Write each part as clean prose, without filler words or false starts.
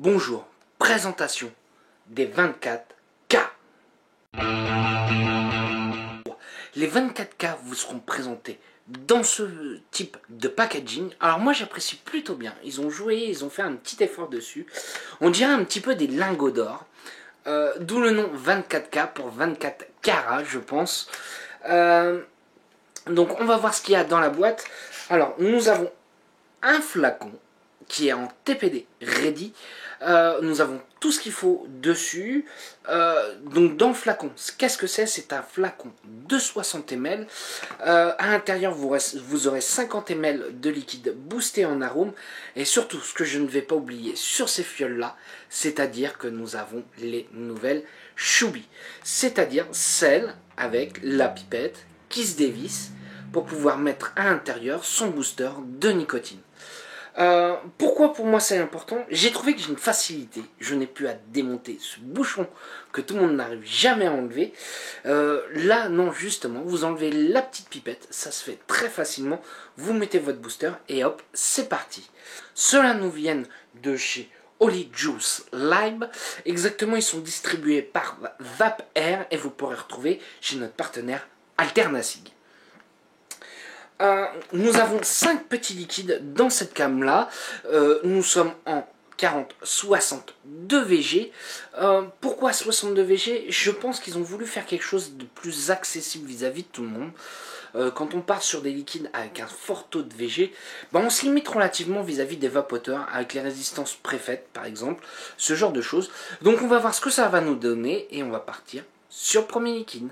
Bonjour, présentation des 24K. Les 24K vous seront présentés dans ce type de packaging. Alors moi j'apprécie plutôt bien. Ils ont joué, ils ont fait un petit effort dessus. On dirait un petit peu des lingots d'or. D'où le nom 24K pour 24 carats je pense. Donc on va voir ce qu'il y a dans la boîte. Alors nous avons un flacon qui est en TPD ready. Nous avons tout ce qu'il faut dessus. Donc dans le flacon, qu'est-ce que c'est? C'est un flacon de 60 ml. À l'intérieur, vous aurez 50 ml de liquide boosté en arôme. Et surtout, ce que je ne vais pas oublier sur ces fioles-là, c'est-à-dire que nous avons les nouvelles Chubby. C'est-à-dire celles avec la pipette qui se dévisse pour pouvoir mettre à l'intérieur son booster de nicotine. Pourquoi pour moi c'est important? J'ai trouvé que j'ai une facilité. Je n'ai plus à démonter ce bouchon que tout le monde n'arrive jamais à enlever. Là, non, justement, vous enlevez la petite pipette. Ça se fait très facilement. Vous mettez votre booster et hop, c'est parti. Ceux-là nous viennent de chez Holy Juice Lime. Exactement, ils sont distribués par Vape Air et vous pourrez retrouver chez notre partenaire Alternasig. Nous avons 5 petits liquides dans cette cam là. Nous sommes en 40-60 de VG. Pourquoi 62 VG? Je pense qu'ils ont voulu faire quelque chose de plus accessible vis-à-vis de tout le monde. Quand on part sur des liquides avec un fort taux de VG, on se limite relativement vis-à-vis des vapoteurs avec les résistances préfaites par exemple, ce genre de choses. Donc on va voir ce que ça va nous donner et on va partir sur le premier liquide.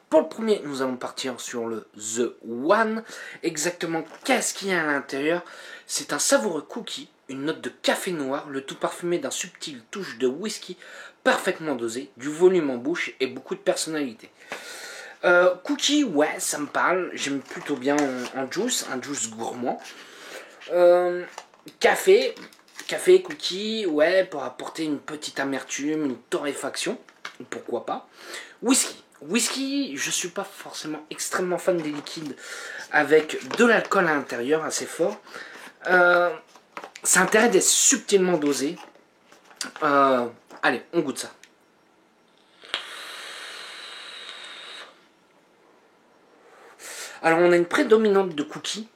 Pour le premier, nous allons partir sur le The One. Exactement, qu'est-ce qu'il y a à l'intérieur? C'est un savoureux cookie, une note de café noir, le tout parfumé d'un subtil touche de whisky, parfaitement dosé, du volume en bouche et beaucoup de personnalité. Cookie, ouais, ça me parle, j'aime plutôt bien en juice, un juice gourmand. Café, cookie, ouais, pour apporter une petite amertume, une torréfaction, pourquoi pas. Whisky, je suis pas forcément extrêmement fan des liquides avec de l'alcool à l'intérieur assez fort. Ça a intérêt d'être subtilement dosé. Allez, on goûte ça. Alors on a une prédominante de cookies.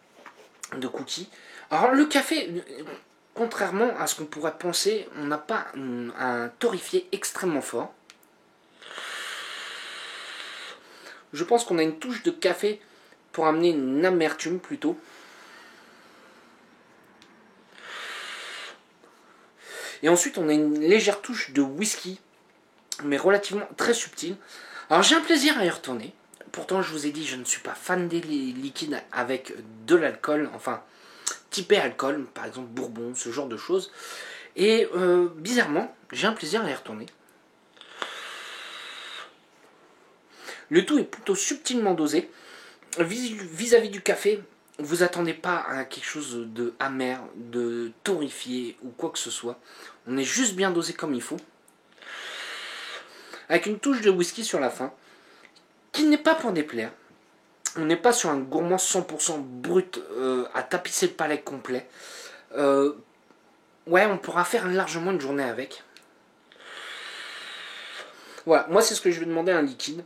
Alors le café, contrairement à ce qu'on pourrait penser, on n'a pas un torréfié extrêmement fort. Je pense qu'on a une touche de café pour amener une amertume plutôt. Et ensuite on a une légère touche de whisky, mais relativement très subtile. Alors j'ai un plaisir à y retourner. Pourtant je vous ai dit je ne suis pas fan des liquides avec de l'alcool, enfin typé alcool, par exemple bourbon, ce genre de choses. Et bizarrement, j'ai un plaisir à y retourner. Le tout est plutôt subtilement dosé. Vis-à-vis du café, vous attendez pas à quelque chose de amer, de torréfié ou quoi que ce soit. On est juste bien dosé comme il faut. Avec une touche de whisky sur la fin, qui n'est pas pour déplaire. On n'est pas sur un gourmand 100% brut à tapisser le palais complet. Ouais, on pourra faire largement une journée avec. Voilà, moi c'est ce que je vais demander à un liquide.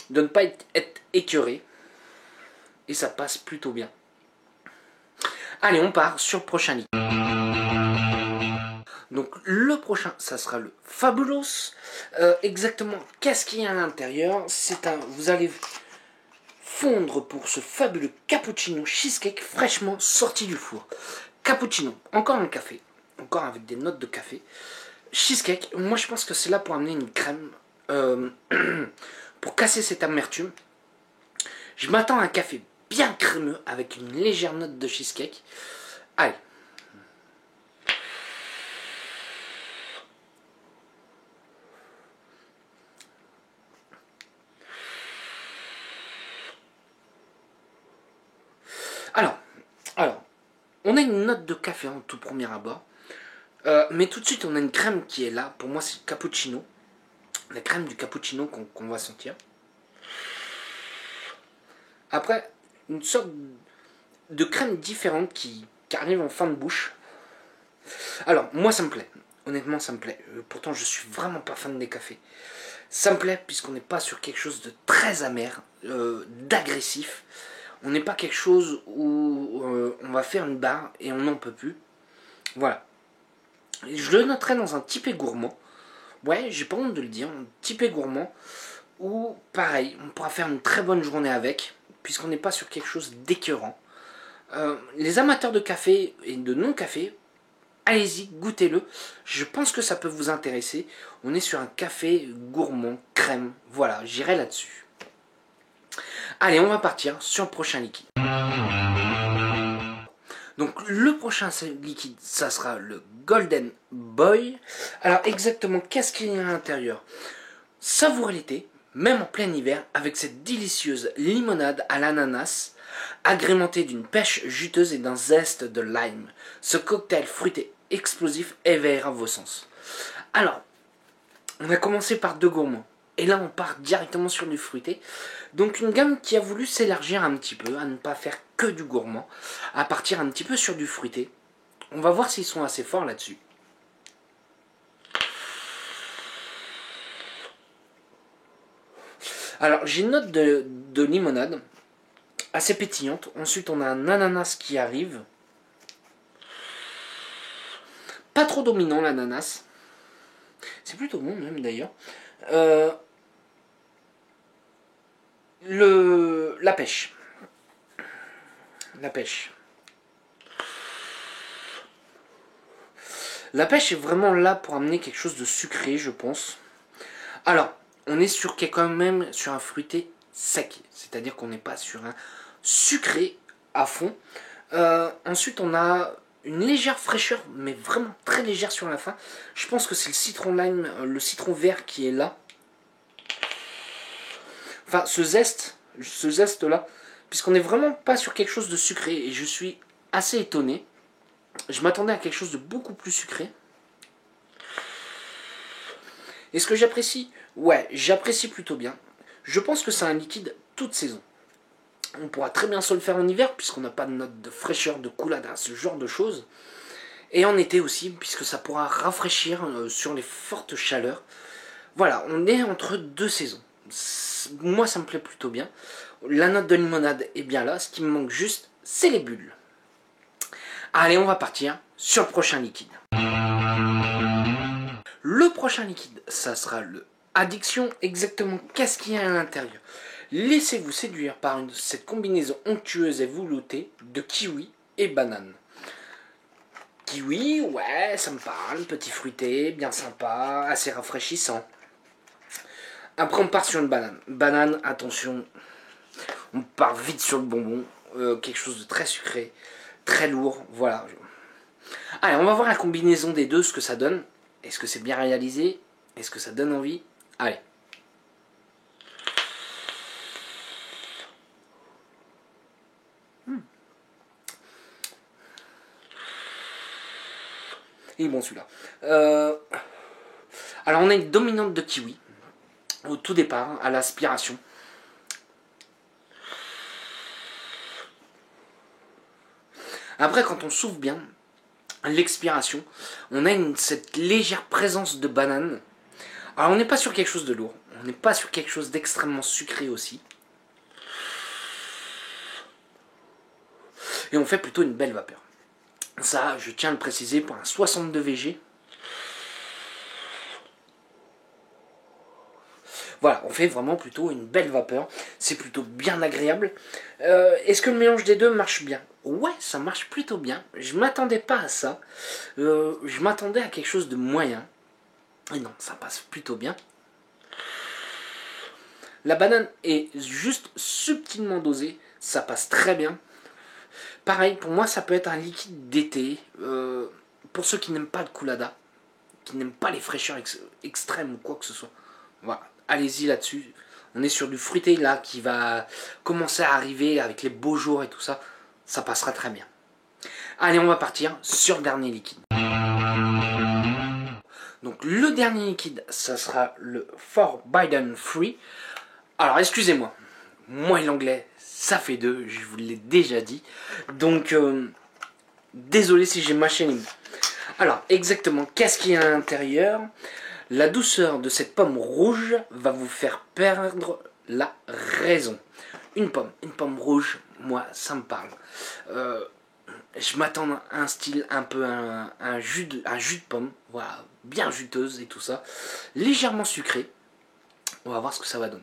De ne pas être écœuré. Et ça passe plutôt bien. Allez, on part sur le prochain liquide. Donc le prochain, ça sera le Fabulous. Exactement, qu'est-ce qu'il y a à l'intérieur? Vous allez fondre pour ce fabuleux cappuccino cheesecake fraîchement sorti du four. Cappuccino, encore un café, encore avec des notes de café. Cheesecake, moi je pense que c'est là pour amener une crème, pour casser cette amertume. Je m'attends à un café bien crémeux avec une légère note de cheesecake. Allez. Alors, on a une note de café en tout premier abord. Mais tout de suite, on a une crème qui est là. Pour moi, c'est le cappuccino. La crème du cappuccino qu'on va sentir. Après, une sorte de crème différente qui arrive en fin de bouche. Alors, moi ça me plaît. Honnêtement, ça me plaît. Pourtant, je suis vraiment pas fan des cafés. Ça me plaît puisqu'on n'est pas sur quelque chose de très amer, d'agressif. On n'est pas quelque chose où on va faire une barre et on n'en peut plus. Voilà. Je le noterai dans un typé gourmand. Ouais, j'ai pas honte de le dire. Un typé gourmand. Où, pareil, on pourra faire une très bonne journée avec. Puisqu'on n'est pas sur quelque chose d'écœurant. Les amateurs de café et de non-café, allez-y, goûtez-le. Je pense que ça peut vous intéresser. On est sur un café gourmand, crème. Voilà, j'irai là-dessus. Allez, on va partir sur le prochain liquide. Donc le prochain liquide, ça sera le Golden Boy. Alors exactement, qu'est-ce qu'il y a à l'intérieur? Savourez l'été, même en plein hiver, avec cette délicieuse limonade à l'ananas, agrémentée d'une pêche juteuse et d'un zeste de lime. Ce cocktail fruité explosif éveillera vos sens. Alors, on a commencé par deux gourmands. Et là, on part directement sur du fruité. Donc une gamme qui a voulu s'élargir un petit peu, à ne pas faire que du gourmand, à partir un petit peu sur du fruité. On va voir s'ils sont assez forts là-dessus. Alors, j'ai une note de limonade, assez pétillante. Ensuite, on a un ananas qui arrive. Pas trop dominant, l'ananas. C'est plutôt bon, même, d'ailleurs. La pêche. La pêche. La pêche est vraiment là pour amener quelque chose de sucré, je pense. Alors, on est sur quand même sur un fruité sec. C'est-à-dire qu'on n'est pas sur un sucré à fond. Ensuite, on a une légère fraîcheur, mais vraiment très légère sur la fin. Je pense que c'est le citron lime, le citron vert qui est là. Enfin, ce zeste là, puisqu'on n'est vraiment pas sur quelque chose de sucré, et je suis assez étonné. Je m'attendais à quelque chose de beaucoup plus sucré. Est-ce que j'apprécie? Ouais, j'apprécie plutôt bien. Je pense que c'est un liquide toute saison. On pourra très bien se le faire en hiver, puisqu'on n'a pas de note de fraîcheur, de coulada, ce genre de choses. Et en été aussi, puisque ça pourra rafraîchir sur les fortes chaleurs. Voilà, on est entre deux saisons. Moi, ça me plaît plutôt bien. La note de limonade est bien là. Ce qui me manque juste, c'est les bulles. Allez, on va partir sur le prochain liquide. Le prochain liquide, ça sera le Addiction. Exactement, qu'est-ce qu'il y a à l'intérieur? Laissez-vous séduire par cette combinaison onctueuse et veloutée de kiwi et banane. Kiwi, ouais, ça me parle. Petit fruité, bien sympa, assez rafraîchissant. Après, on part sur une banane. Banane, attention, on part vite sur le bonbon. Quelque chose de très sucré, très lourd, voilà. Allez, on va voir la combinaison des deux, ce que ça donne. Est-ce que c'est bien réalisé? Est-ce que ça donne envie? Allez. Il est bon celui-là. Alors, on a une dominante de kiwi. Au tout départ, à l'aspiration. Après, quand on souffle bien, l'expiration, on a cette légère présence de banane. Alors, on n'est pas sur quelque chose de lourd. On n'est pas sur quelque chose d'extrêmement sucré aussi. Et on fait plutôt une belle vapeur. Ça, je tiens à le préciser, pour un 62 VG. Voilà, on fait vraiment plutôt une belle vapeur. C'est plutôt bien agréable. Est-ce que le mélange des deux marche bien? Ouais, ça marche plutôt bien. Je m'attendais pas à ça. Je m'attendais à quelque chose de moyen. Et non, ça passe plutôt bien. La banane est juste subtilement dosée. Ça passe très bien. Pareil, pour moi, ça peut être un liquide d'été. Pour ceux qui n'aiment pas le coulada, qui n'aiment pas les fraîcheurs extrêmes ou quoi que ce soit. Voilà, allez-y là-dessus. On est sur du fruité là qui va commencer à arriver avec les beaux jours et tout ça. Ça passera très bien. Allez, on va partir sur le dernier liquide. Donc le dernier liquide, ça sera le Forbidden Fruit. Alors excusez-moi, moi et l'anglais, ça fait deux, je vous l'ai déjà dit. Donc désolé si j'ai mâché les mots. Alors, exactement, qu'est-ce qu'il y a à l'intérieur? La douceur de cette pomme rouge va vous faire perdre la raison. Une pomme rouge, moi, ça me parle. Je m'attends à un style un peu un jus de pomme, voilà, bien juteuse et tout ça, légèrement sucré. On va voir ce que ça va donner.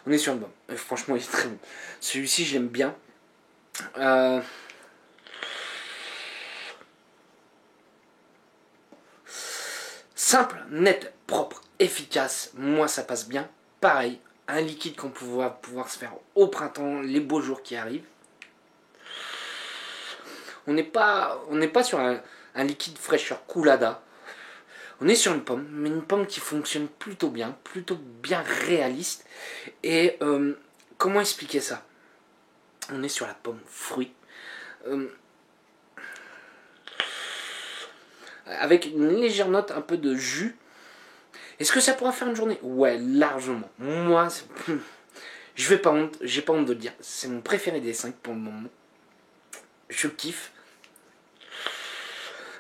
On est sur une pomme. Franchement, il est très bon. Celui-ci, je l'aime bien. Simple, net, propre, efficace. Moi, ça passe bien. Pareil, un liquide qu'on va pouvoir se faire au printemps, les beaux jours qui arrivent. On n'est pas sur un liquide fraîcheur Coolada. On est sur une pomme, mais une pomme qui fonctionne plutôt bien réaliste. Et comment expliquer ça? On est sur la pomme fruit. Avec une légère note un peu de jus. Est-ce que ça pourra faire une journée? Ouais, largement. Moi, je vais pas honte, j'ai pas honte de le dire. C'est mon préféré des 5 pour le moment. Je kiffe.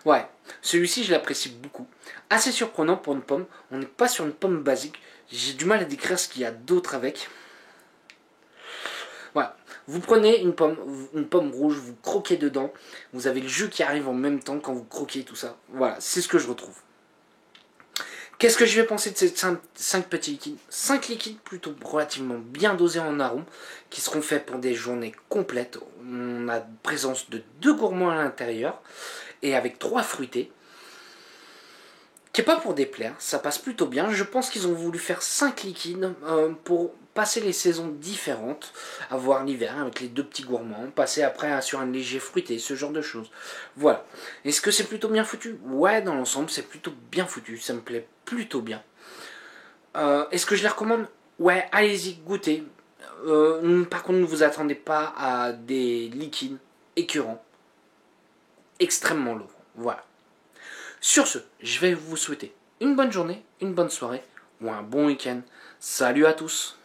Ouais, celui-ci je l'apprécie beaucoup. Assez surprenant pour une pomme. On n'est pas sur une pomme basique. J'ai du mal à décrire ce qu'il y a d'autre avec. Voilà. Vous prenez une pomme rouge, vous croquez dedans. Vous avez le jus qui arrive en même temps quand vous croquez tout ça. Voilà, c'est ce que je retrouve. Qu'est-ce que je vais penser de ces 5 petits liquides? 5 liquides plutôt relativement bien dosés en arômes, qui seront faits pour des journées complètes. On a présence de 2 gourmands à l'intérieur, et avec 3 fruités. Qui n'est pas pour déplaire, ça passe plutôt bien. Je pense qu'ils ont voulu faire 5 liquides pour passer les saisons différentes, avoir l'hiver avec les 2 petits gourmands, passer après sur un léger fruité, ce genre de choses. Voilà. Est-ce que c'est plutôt bien foutu? Ouais, dans l'ensemble, c'est plutôt bien foutu. Ça me plaît plutôt bien. Est-ce que je les recommande? Ouais, allez-y, goûtez. Par contre, ne vous attendez pas à des liquides écœurants, extrêmement lourds. Voilà. Sur ce, je vais vous souhaiter une bonne journée, une bonne soirée ou un bon week-end. Salut à tous!